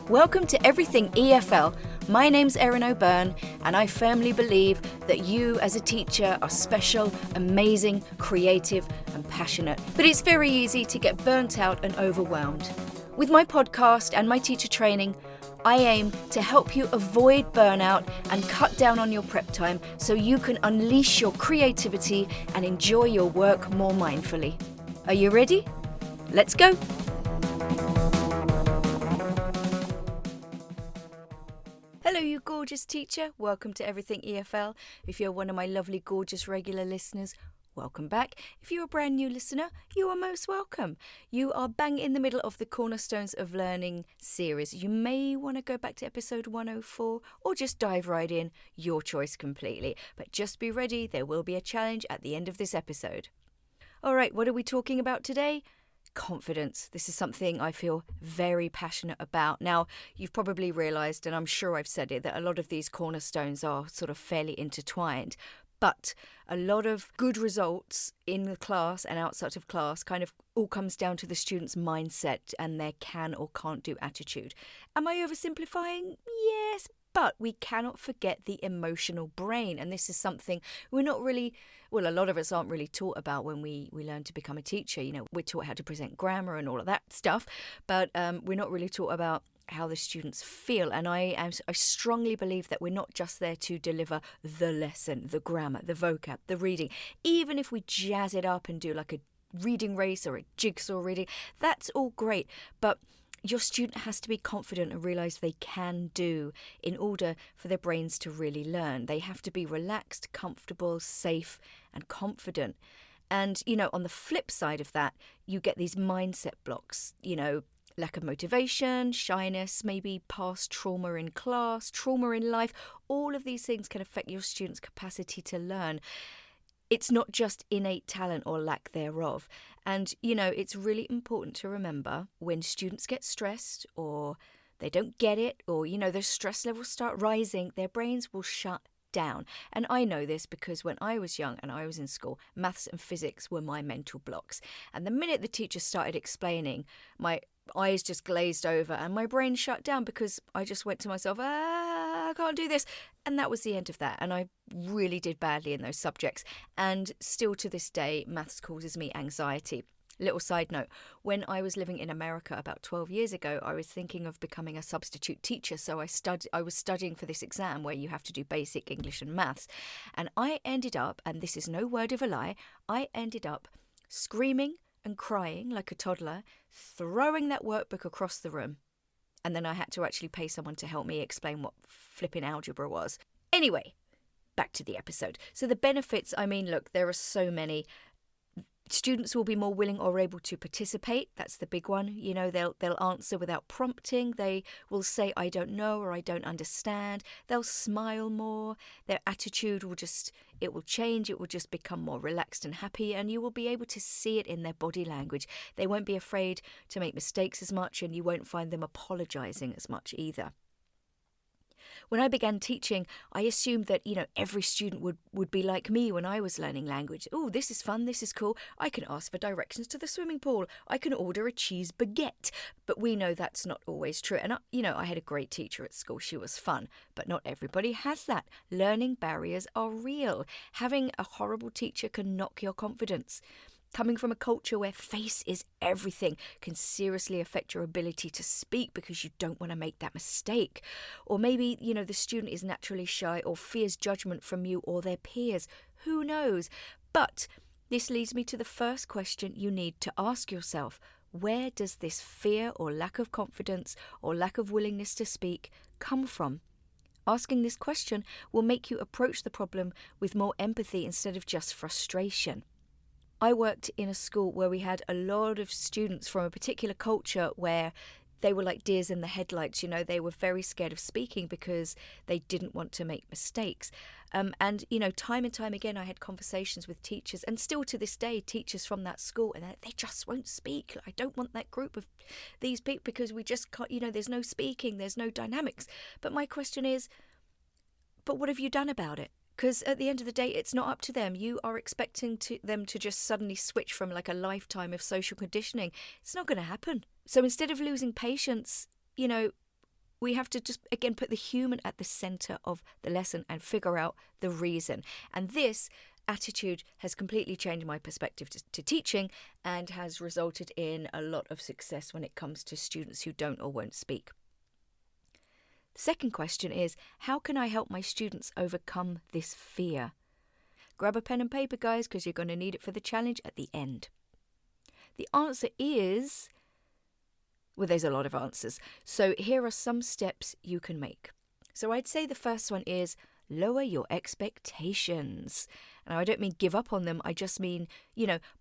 Welcome to Everything EFL. My name's Erin O'Byrne, and I firmly believe that you as a teacher are special, amazing, creative and passionate. But it's very easy to get burnt out and overwhelmed. With my podcast and my teacher training, I aim to help you avoid burnout and cut down on your prep time so you can unleash your creativity and enjoy your work more mindfully. Are you ready? Let's go! Hello, you gorgeous teacher. Welcome to Everything EFL. If you're one of my lovely, gorgeous, regular listeners, welcome back. If you're a brand new listener, you are most welcome. You are bang in the middle of the Cornerstones of Learning series. You may want to go back to episode 104 or just dive right in, your choice completely. But just be ready, there will be a challenge at the end of this episode. All right, what are we talking about today? Confidence. This is something I feel very passionate about. Now, you've probably realised, and I'm sure I've said it, that a lot of these cornerstones are sort of fairly intertwined. But a lot of good results in the class and outside of class kind of all comes down to the student's mindset and their can or can't do attitude. Am I oversimplifying? Yes, but we cannot forget the emotional brain. And this is something we're not really, well, a lot of us aren't really taught about when we learn to become a teacher. You know, we're taught how to present grammar and all of that stuff, but we're not really taught about how the students feel. And I strongly believe that we're not just there to deliver the lesson, the grammar, the vocab, the reading. Even if we jazz it up and do like a reading race or a jigsaw reading, that's all great. But your student has to be confident and realise they can do in order for their brains to really learn. They have to be relaxed, comfortable, safe and confident. And, you know, on the flip side of that, you get these mindset blocks, you know, lack of motivation, shyness, maybe past trauma in class, trauma in life. All of these things can affect your student's capacity to learn. It's not just innate talent or lack thereof. And, you know, it's really important to remember when students get stressed or they don't get it or, you know, their stress levels start rising, their brains will shut down. And I know this because when I was young and I was in school, maths and physics were my mental blocks. And the minute the teacher started explaining, my eyes just glazed over and my brain shut down because I just went to myself, I can't do this. And that was the end of that. And I really did badly in those subjects. And still to this day, maths causes me anxiety. Little side note, when I was living in America about 12 years ago, I was thinking of becoming a substitute teacher. So I was studying for this exam where you have to do basic English and maths. And I ended up, and this is no word of a lie, I ended up screaming and crying like a toddler, throwing that workbook across the room. And then I had to actually pay someone to help me explain what flipping algebra was. Anyway, back to the episode. So the benefits, I mean, look, there are so many. Students will be more willing or able to participate. That's the big one. You know, they'll answer without prompting. They will say, I don't know or I don't understand. They'll smile more. Their attitude will change. It will just become more relaxed and happy. And you will be able to see it in their body language. They won't be afraid to make mistakes as much and you won't find them apologising as much either. When I began teaching, I assumed that, you know, every student would be like me when I was learning language. Oh, this is fun, this is cool. I can ask for directions to the swimming pool. I can order a cheese baguette. But we know that's not always true. And, I had a great teacher at school. She was fun. But not everybody has that. Learning barriers are real. Having a horrible teacher can knock your confidence. Coming from a culture where face is everything can seriously affect your ability to speak because you don't want to make that mistake. Or maybe, you know, the student is naturally shy or fears judgment from you or their peers. Who knows? But this leads me to the first question you need to ask yourself. Where does this fear or lack of confidence or lack of willingness to speak come from? Asking this question will make you approach the problem with more empathy instead of just frustration. I worked in a school where we had a lot of students from a particular culture where they were like deers in the headlights. You know, they were very scared of speaking because they didn't want to make mistakes. And, you know, time and time again, I had conversations with teachers and still to this day, teachers from that school, and they just won't speak. I don't want that group of these people because we just can't, you know, there's no speaking, there's no dynamics. But my question is, but what have you done about it? Because at the end of the day, it's not up to them. You are expecting them to just suddenly switch from like a lifetime of social conditioning. It's not going to happen. So instead of losing patience, you know, we have to just, again, put the human at the centre of the lesson and figure out the reason. And this attitude has completely changed my perspective to teaching and has resulted in a lot of success when it comes to students who don't or won't speak. The second question is, how can I help my students overcome this fear? Grab a pen and paper, guys, because you're going to need it for the challenge at the end. The answer is, well, there's a lot of answers. So here are some steps you can make. So I'd say the first one is lower your expectations. Now, I don't mean give up on them. I just mean,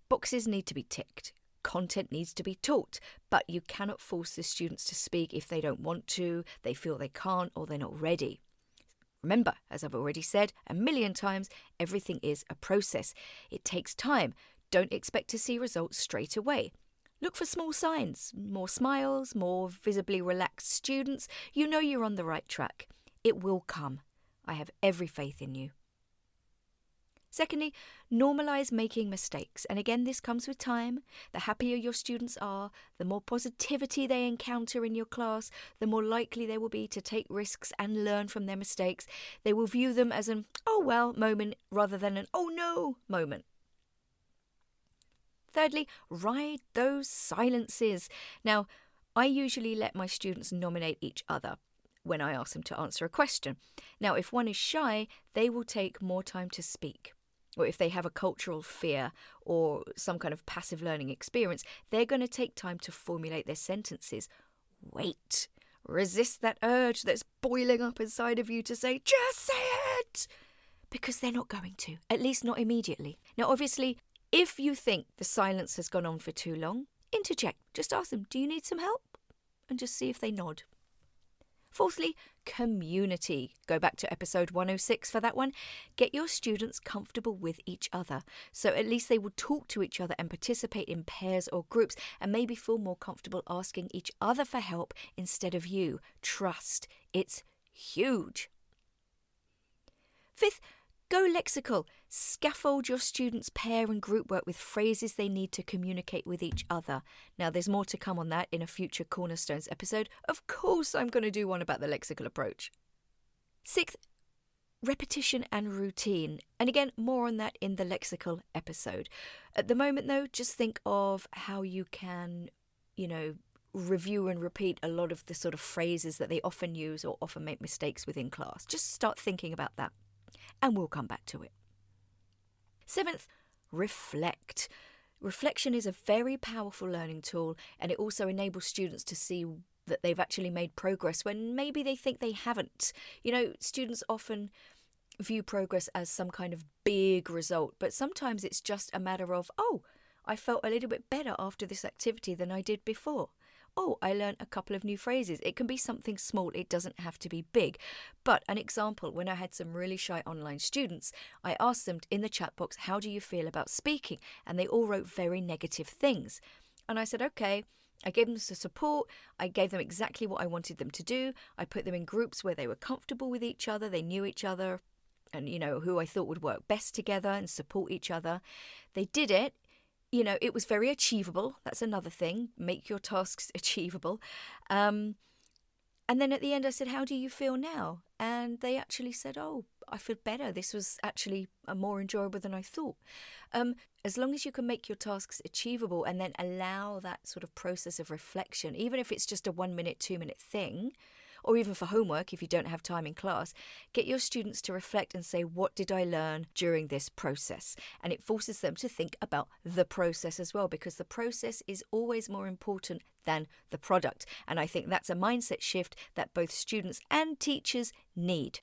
boxes need to be ticked. Content needs to be taught, but you cannot force the students to speak if they don't want to, they feel they can't, or they're not ready. Remember, as I've already said a million times, everything is a process. It takes time. Don't expect to see results straight away. Look for small signs, more smiles, more visibly relaxed students. You know you're on the right track. It will come. I have every faith in you. Secondly, normalise making mistakes. And again, this comes with time. The happier your students are, the more positivity they encounter in your class, the more likely they will be to take risks and learn from their mistakes. They will view them as an "oh well" moment rather than an "oh no" moment. Thirdly, ride those silences. Now, I usually let my students nominate each other when I ask them to answer a question. Now, if one is shy, they will take more time to speak. Or if they have a cultural fear or some kind of passive learning experience, they're going to take time to formulate their sentences. Wait. Resist that urge that's boiling up inside of you to say, just say it! Because they're not going to, at least not immediately. Now, obviously, if you think the silence has gone on for too long, interject. Just ask them, do you need some help? And just see if they nod. Fourthly, community. Go back to episode 106 for that one. Get your students comfortable with each other. So at least they will talk to each other and participate in pairs or groups and maybe feel more comfortable asking each other for help instead of you. Trust. It's huge. Fifth, go lexical. Scaffold your students' pair and group work with phrases they need to communicate with each other. Now, there's more to come on that in a future Cornerstones episode. Of course, I'm going to do one about the lexical approach. Sixth, repetition and routine. And again, more on that in the lexical episode. At the moment, though, just think of how you can, review and repeat a lot of the sort of phrases that they often use or often make mistakes with in class. Just start thinking about that. And we'll come back to it. Seventh, reflect. Reflection is a very powerful learning tool, and it also enables students to see that they've actually made progress when maybe they think they haven't. Students often view progress as some kind of big result, but sometimes it's just a matter of, I felt a little bit better after this activity than I did before. I learned a couple of new phrases. It can be something small. It doesn't have to be big. But an example, when I had some really shy online students, I asked them in the chat box, how do you feel about speaking? And they all wrote very negative things. And I said, okay, I gave them some support. I gave them exactly what I wanted them to do. I put them in groups where they were comfortable with each other. They knew each other and, who I thought would work best together and support each other. They did it. It was very achievable. That's another thing. Make your tasks achievable. And then at the end I said, how do you feel now? And they actually said, I feel better. This was actually more enjoyable than I thought. As long as you can make your tasks achievable and then allow that sort of process of reflection, even if it's just a 1 minute, 2 minute thing, or even for homework if you don't have time in class, get your students to reflect and say, what did I learn during this process? And it forces them to think about the process as well, because the process is always more important than the product. And I think that's a mindset shift that both students and teachers need.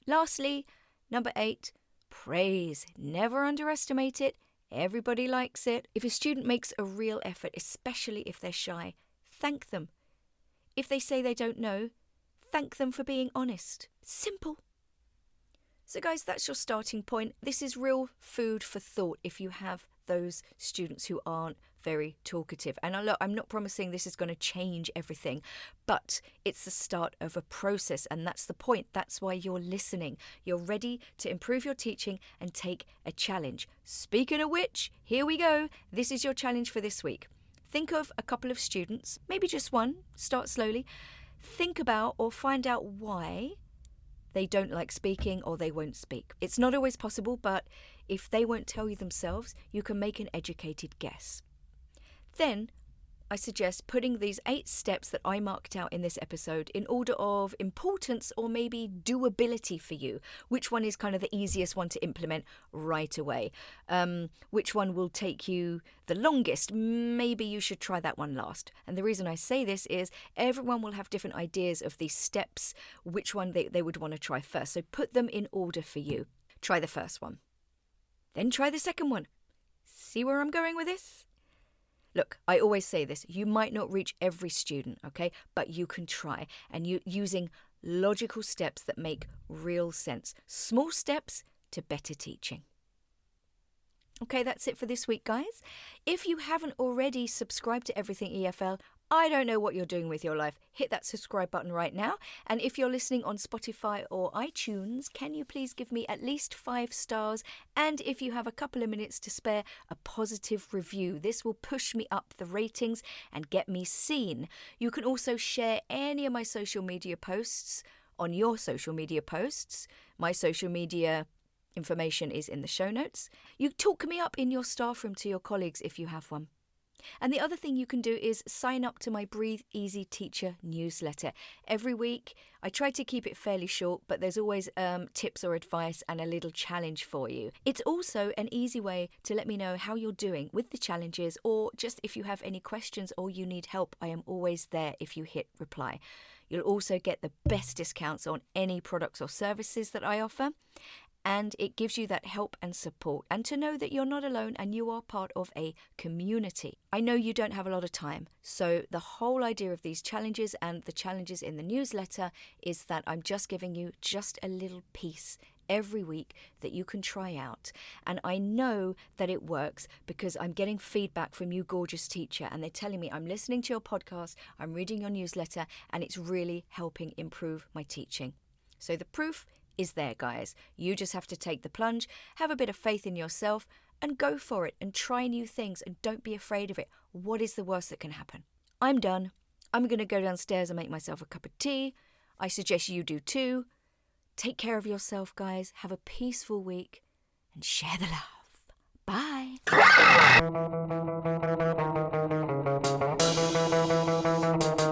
Lastly, number 8, praise. Never underestimate it. Everybody likes it. If a student makes a real effort, especially if they're shy, thank them. If they say they don't know, thank them for being honest. Simple. So guys, that's your starting point. This is real food for thought if you have those students who aren't very talkative. And look, I'm not promising this is going to change everything, but it's the start of a process, and that's the point. That's why you're listening. You're ready to improve your teaching and take a challenge. Speaking of which, here we go. This is your challenge for this week. Think of a couple of students, maybe just one, start slowly. think about or find out why they don't like speaking or they won't speak. It's not always possible, but if they won't tell you themselves, you can make an educated guess. Then I suggest putting these 8 steps that I marked out in this episode in order of importance or maybe doability for you. Which one is kind of the easiest one to implement right away? Which one will take you the longest? Maybe you should try that one last. And the reason I say this is everyone will have different ideas of these steps, which one they would want to try first. So put them in order for you. Try the first one. Then try the second one. See where I'm going with this? Look, I always say this, you might not reach every student, okay? But you can try, and using logical steps that make real sense. Small steps to better teaching. Okay, that's it for this week, guys. If you haven't already subscribed to Everything EFL, I don't know what you're doing with your life. Hit that subscribe button right now. And if you're listening on Spotify or iTunes, can you please give me at least 5 stars? And if you have a couple of minutes to spare, a positive review. This will push me up the ratings and get me seen. You can also share any of my social media posts on your social media posts. My social media information is in the show notes. You talk me up in your staff room to your colleagues if you have one. And the other thing you can do is sign up to my Breathe Easy Teacher newsletter. Every week, I try to keep it fairly short, but there's always tips or advice and a little challenge for you. It's also an easy way to let me know how you're doing with the challenges, or just if you have any questions or you need help, I am always there if you hit reply. You'll also get the best discounts on any products or services that I offer. And it gives you that help and support, and to know that you're not alone and you are part of a community. I know you don't have a lot of time, so the whole idea of these challenges and the challenges in the newsletter is that I'm just giving you just a little piece every week that you can try out. And I know that it works because I'm getting feedback from you, gorgeous teacher, and they're telling me I'm listening to your podcast, I'm reading your newsletter, and it's really helping improve my teaching. So the proof is there, guys. You just have to take the plunge, have a bit of faith in yourself, and go for it and try new things, and don't be afraid of it. What is the worst that can happen? I'm done. I'm going to go downstairs and make myself a cup of tea. I suggest you do too. Take care of yourself, guys. Have a peaceful week and share the love. Bye.